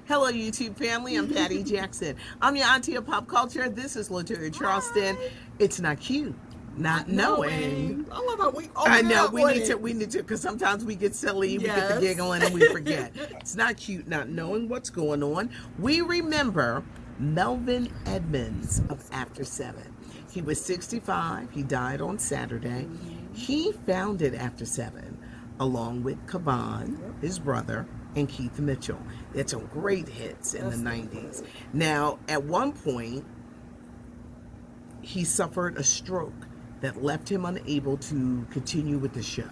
Hello, YouTube family. I'm Patty Jackson. I'm your auntie of pop culture. This is Latoya Charleston. Hi. It's not cute, not knowing. I love how we I open it know up we with need it. to, because sometimes we get silly, we get the Yes. giggling, and we forget. It's not cute, not knowing what's going on. We remember Melvin Edmonds of After 7. He was 65. He died on Saturday. He founded After 7 along with Caban, his brother, and Keith Mitchell. They had some great hits in the 90s. Now, at one point, he suffered a stroke that left him unable to continue with the show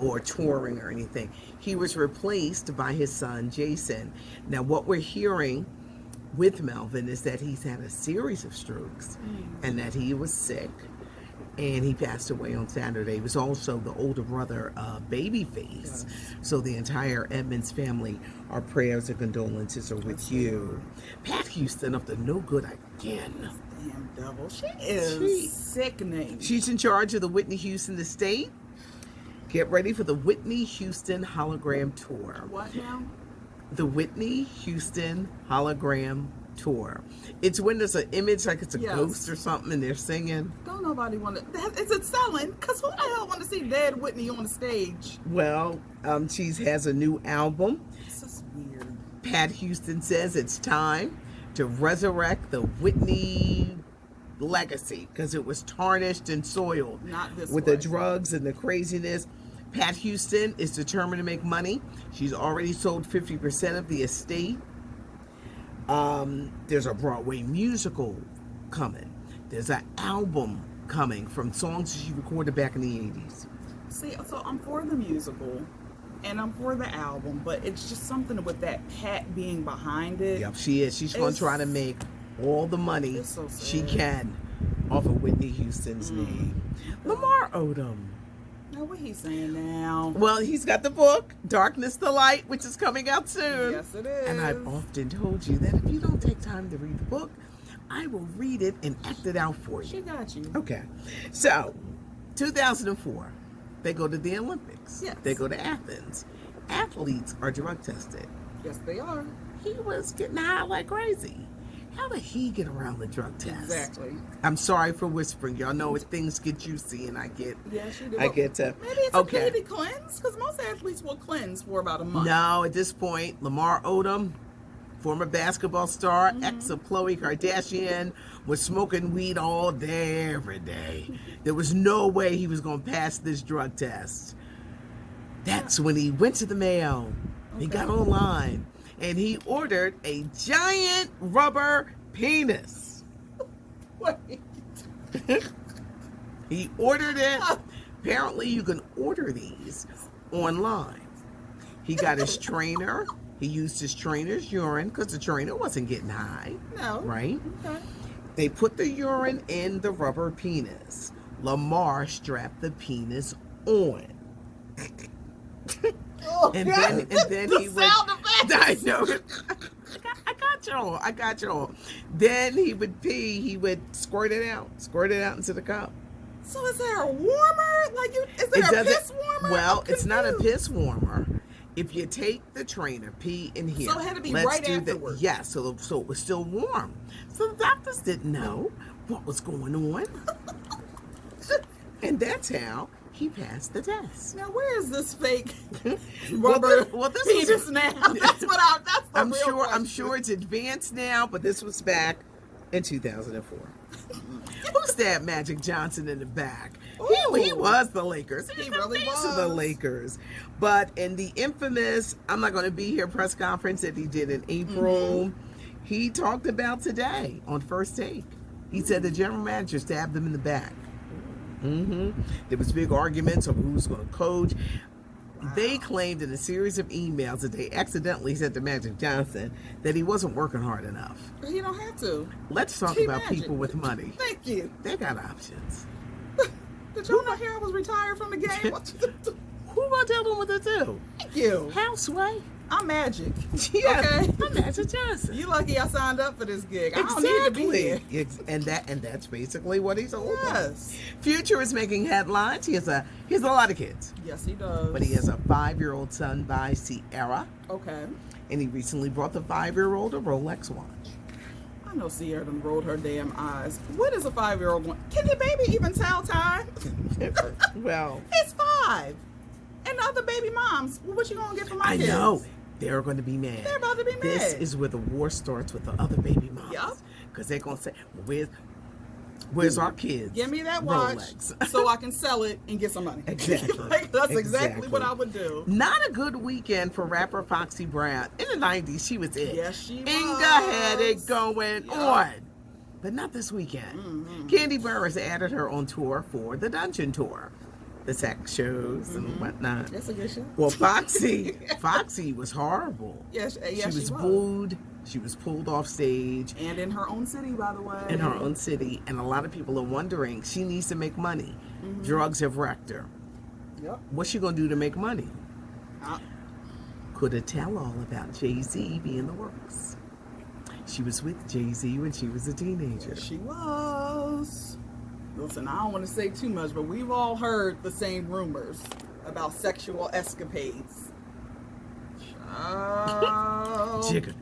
or touring or anything. He was replaced by his son, Jason. Now, what we're hearing with Melvin is that he's had a series of strokes and that he was sick and he passed away on Saturday. He was also the older brother of Babyface. Yes. So the entire Edmonds family, our prayers and condolences are with you. Pat Houston up to no good again. Damn devil. She is She- sickening. She's in charge of the Whitney Houston estate. Get ready for the Whitney Houston hologram tour. What now? The Whitney Houston hologram tour. It's when there's an image like it's a Yes. ghost or something and they're singing. Don't nobody want to. Is it selling? Because who the hell want to see dead Whitney on the stage? Well, she has a new album. This is weird. Pat Houston says it's time to resurrect the Whitney legacy because it was tarnished and soiled Not this with way. the drugs and the craziness. Pat Houston is determined to make money. She's already sold 50% of the estate. There's a Broadway musical coming. There's an album coming from songs she recorded back in the 80s. See, so I'm for the musical and I'm for the album, but it's just something with that Pat being behind it. Yep, she is. She's going to It's- try to make all the money It's so she sad. can off of Whitney Houston's name. Lamar Odom. Now, what he's saying now? Well, he's got the book, Darkness to Light, which is coming out soon. Yes, it is. And I've often told you that if you don't take time to read the book, I will read it and act it out for She you. got you. Okay. So, 2004, they go to the Olympics. Yes. They go to Athens. Athletes are drug tested. Yes, they are. He was getting high like crazy. How did he get around the drug test? Exactly. I'm sorry for whispering. Y'all know if things get juicy and I get Yes, you do. I get to Maybe it's okay. okay to cleanse, because most athletes will cleanse for about a month. No, at this point, Lamar Odom, former basketball star, ex of Khloe Kardashian, was smoking weed all day, every day. There was no way he was going to pass this drug test. That's when he went to the mail. He got online and he ordered a giant rubber penis. Wait. He ordered it. Apparently, you can order these online. He got his trainer. He used his trainer's urine because the trainer wasn't getting high, No. right? Okay. They put the urine in the rubber penis. Lamar strapped the penis on. Oh, And God. then The he would. sound effects. I know. I got y'all. Then he would pee. He would squirt it out into the cup. So is there a warmer? Like, is there a piss warmer? Well, I'm it's not a confused. piss warmer. If you take the trainer, pee in here. So it had to be let's right do afterwards. Yeah, so it was still warm. So the doctors didn't know what was going on. And that's how he passed the test. Now, where is this fake Well, rubber this penis was- now? That's the I'm real sure question. it's advanced now, but this was back in 2004. Who's that Magic Johnson in the back? He Ooh. was the Lakers. He the really face of the was. Lakers. But in the infamous I'm not going to be here press conference that he did in April, he talked about today on First Take. He said the general manager stabbed him in the back. There was big arguments over who was going to coach. They claimed in a series of emails that they accidentally sent to Magic Johnson that he wasn't working hard enough. You don't have to. Let's talk Gee, about Magic. people with money. Thank you. They got options. Did y'all not hear I was retired from the game? Who gonna tell them what to do? Thank you. Houseway. I'm Magic. Yeah, Okay? I'm Magic Johnson. You lucky I signed up for this gig. I don't need to be here. And that's basically what he's all about. Yes. Future is making headlines. He has a lot of kids, Yes, he does. but he has a 5-year-old son by Sierra, Okay. and he recently brought the 5-year-old a Rolex watch. I know Sierra done rolled her damn eyes. What is a 5-year-old one? Can the baby even tell time? Well, It's 5. And the other baby moms, well, what you gonna get for my I kids? know they're going to be mad. They're about to be mad. This is where the war starts with the other baby moms. Yup. Because they're going to say, well, where's our kids? Give me that watch Rolex. so I can sell it and get some money. Exactly. Like, that's exactly Exactly. what I would do. Not a good weekend for rapper Foxy Brown. In the 90s, she was it. Yes, she Inga had it was. going Yup. on. But not this weekend. Mm-hmm. Candy Burris added her on tour for the Dungeon Tour. The sex shows and whatnot. That's a good show. Well, Foxy was horrible. Yes, She was booed. She was pulled off stage And in her own city, by the way. in her own city. And a lot of people are wondering, she needs to make money. Mm-hmm. Drugs have wrecked her. Yep. What's she going to do to make money? Uh, Could a tell-all about Jay-Z be in the works? She was with Jay-Z when she was a teenager. she was. Listen, I don't want to say too much, but we've all heard the same rumors about sexual escapades. Jigga.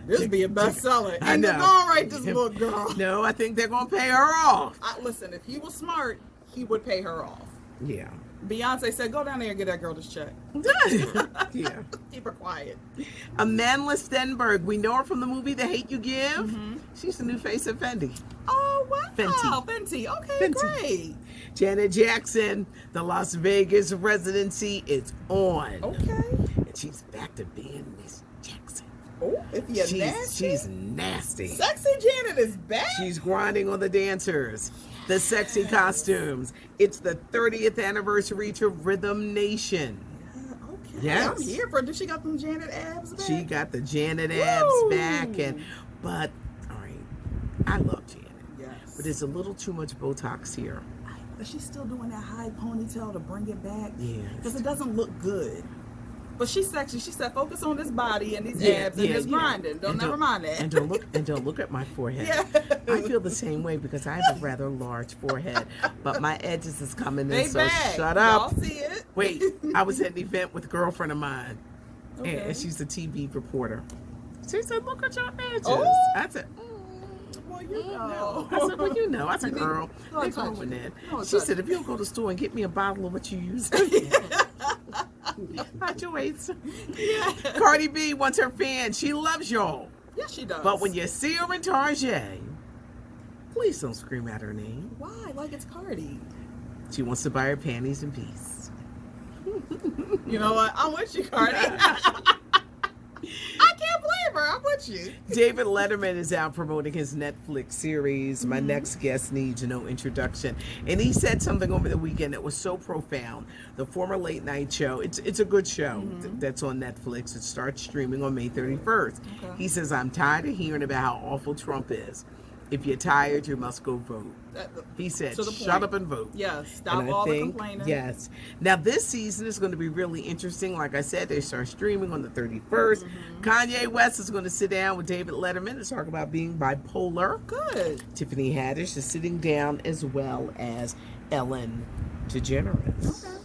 This be a bestseller. I And know. they're gonna write this book, girl. No, I think they're going to pay her off. Listen, if he was smart, he would pay her off. Yeah. Beyonce said, go down there and get that girl this check. Yeah. Keep her quiet. Amanda Stenberg, we know her from the movie The Hate You Give. Mm-hmm. She's the new face of Fendi. Oh, wow. Fenty. Fenty. Okay, Fenty. great. Janet Jackson, the Las Vegas residency is on. Okay. And she's back to being Miss Jackson. Oh, if you're nasty. She's nasty. Sexy Janet is back. She's grinding on the dancers, the sexy costumes. It's the 30th anniversary to Rhythm Nation. Okay. Yes. I'm here for it. Did she got them Janet abs back? She got the Janet abs Woo! back, but all right, I love Janet, Yes. but there's a little too much Botox here. But she's still doing that high ponytail to bring it back. Yeah. Because it doesn't look good. But she's sexy. She said, focus on this body and these abs and this grinding. Never mind that. And don't look at my forehead. Yeah. I feel the same way because I have a rather large forehead, but my edges is coming in. They So back. shut up. Y'all see it? Wait, I was at an event with a girlfriend of mine, Okay. and she's a TV reporter. She said, "Look at your edges." Oh. I said, Well, you "No." know. I said, "Well, you know." I said, You need- "Girl, don't they touch going it. in." Don't She touch said, it. "If you'll go to the store and get me a bottle of what you use." Not your waist. Yeah. Cardi B wants her fans. She loves y'all. Yes, she does. But when you see her in Tarjay, please don't scream out her name. Why? Like it's Cardi. She wants to buy her panties in peace. You know what? I'm with you, Cardi. I can't blame her. I'm with you. David Letterman is out promoting his Netflix series, My Next Guest Needs No Introduction. And he said something over the weekend that was so profound. The former late night show, it's a good show that's on Netflix. It starts streaming on May 31st. Okay. He says, I'm tired of hearing about how awful Trump is. If you're tired, you must go vote. He said, To the shut point. up and vote. Yes. Stop And I all the think, complaining. yes. Now, this season is going to be really interesting. Like I said, they start streaming on the 31st. Kanye West is going to sit down with David Letterman to talk about being bipolar. Good. Tiffany Haddish is sitting down as well as Ellen DeGeneres. Okay.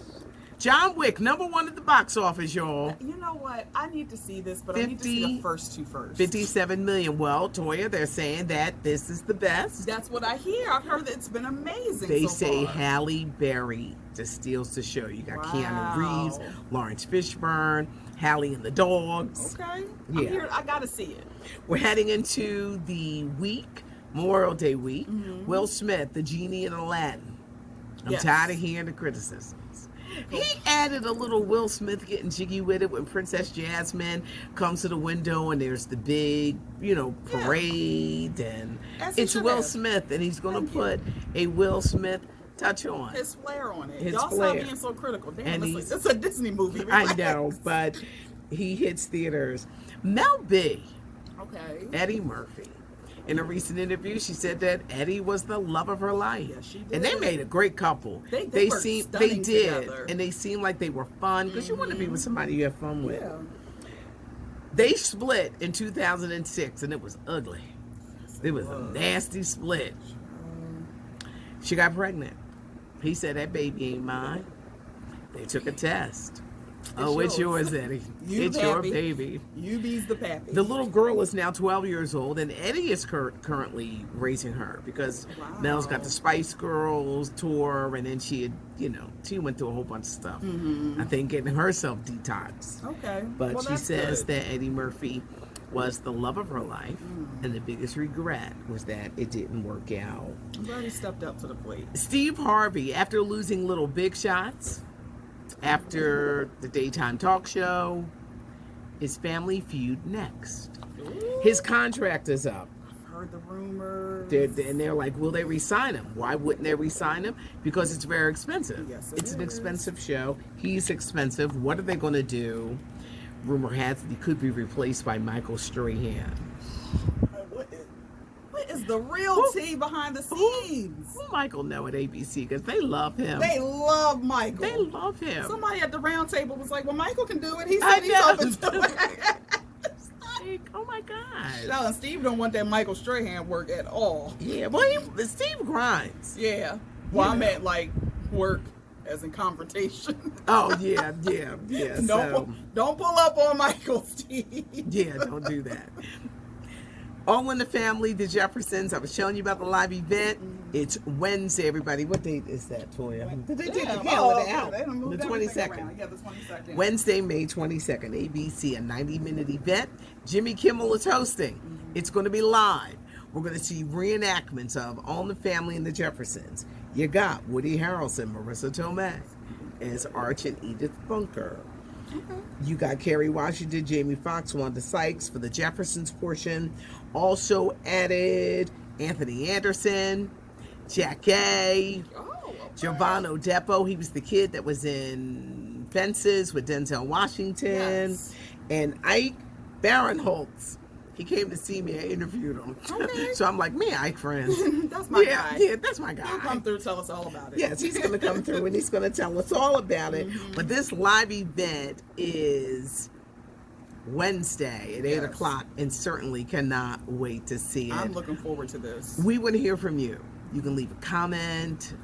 John Wick, #1 at the box office, y'all. You know what? I need to see this, but I need to see the first two first. 57 million. Well, Toya, they're saying that this is the best. That's what I hear. I've heard that it's been amazing. They so say far. Halle Berry just steals the show. You got Wow. Keanu Reeves, Lawrence Fishburne, Halle and the dogs. Okay. Yeah. I'm here. I gotta see it. We're heading into the week, Memorial Day week. Will Smith, the genie in Aladdin. I'm Yes. tired of hearing the criticisms. He added a little Will Smith getting jiggy with it when Princess Jasmine comes to the window and there's the big, parade and As he it's should Will have. Smith and he's going Thank to you. put a Will Smith touch on. His flair on it. His Y'all flair. stop being so critical. Damn, And it's a Disney movie. I Relax. know, but he hits theaters. Mel B, Okay. Eddie Murphy. In a recent interview, she said that Eddie was the love of her life. Yes, she And they did. made a great couple. They they were they stunning did. together. And they seemed like they were fun because you want to be with somebody you have fun with. Yeah. They split in 2006, and it was ugly. It was a nasty split. She got pregnant. He said, that baby ain't mine. They took a test. It's yours, Eddie. It's your baby. You be's the pappy. The little girl is now 12 years old, and Eddie is currently raising her because Mel's got the Spice Girls tour, and then she had, she went through a whole bunch of stuff. I think getting herself detoxed. Okay. But she says that Eddie Murphy was the love of her life, and the biggest regret was that it didn't work out. I'm glad he stepped up to the plate. Steve Harvey, after losing Little Big Shots, after the daytime talk show, his Family Feud next. Ooh. His contract is up. I've heard the rumors. And they're like, will they re-sign him? Why wouldn't they re-sign him? Because it's very expensive. Yes, it's an expensive show. He's expensive. What are they going to do? Rumor has it he could be replaced by Michael Strahan. What is the real tea behind the scenes? Who Michael know at ABC? Because they love him. They love Michael. They love him. Somebody at the round table was like, well, Michael can do it. He said he's open to it. Like, oh my gosh. No, and Steve don't want that Michael Strahan work at all. Yeah, well, Steve grinds. Yeah. Well, I meant like work as in confrontation. Oh, yeah. Don't pull up on Michael, Steve. Yeah, don't do that. All in the Family, the Jeffersons. I was showing you about the live event. It's Wednesday, everybody. What date is that, Toya? Did they take the calendar out? The 22nd. Yeah, the 22nd. Wednesday, May 22nd. ABC, a 90-minute event. Jimmy Kimmel is hosting. It's going to be live. We're going to see reenactments of All in the Family and the Jeffersons. You got Woody Harrelson, Marissa Tomei as Arch and Edith Bunker. Okay. You got Kerry Washington, Jamie Foxx, Wanda Sykes for the Jeffersons portion. Also added Anthony Anderson, Jack A, Jovan Odepo. He was the kid that was in Fences with Denzel Washington. Yes. And Ike Barinholtz. He came to see me. I interviewed him. Okay. So I'm like, me and Ike friends. That's my guy. Yeah, that's my guy. He'll come through and tell us all about it. Yes, he's going to come through and he's going to tell us all about it. But this live event is Wednesday at 8 o'clock and certainly cannot wait to see it. I'm looking forward to this. We want to hear from you. You can leave a comment,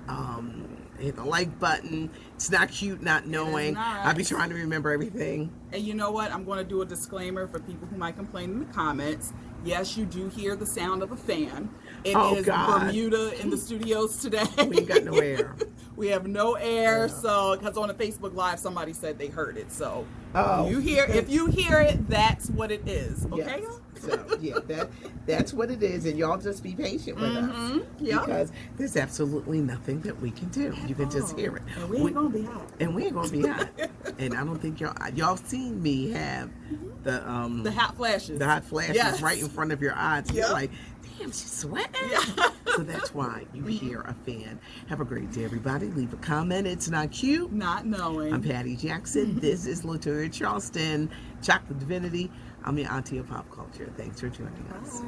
hit the like button. It's not cute not knowing. I'll be trying to remember everything. And you know what? I'm going to do a disclaimer for people who might complain in the comments. Yes, you do hear the sound of a fan. It is Bermuda in the studios today. We ain't got no air. We have no air, so because on a Facebook Live somebody said they heard it. So if you hear it, that's what it is. Okay. Yes. So that's what it is, and y'all just be patient with us because there's absolutely nothing that we can do. You can just hear it. And we ain't gonna be hot. And we ain't gonna be hot. And I don't think y'all seen me have the hot flashes. The hot flashes right in front of your eyes. You're like, damn, she's sweating. So that's why you hear a fan. Have a great day, everybody. Leave a comment. It's not cute. Not knowing. I'm Patty Jackson. This is Latoya Charleston, Chocolate Divinity. I'm your auntie of pop culture. Thanks for joining us. Bye.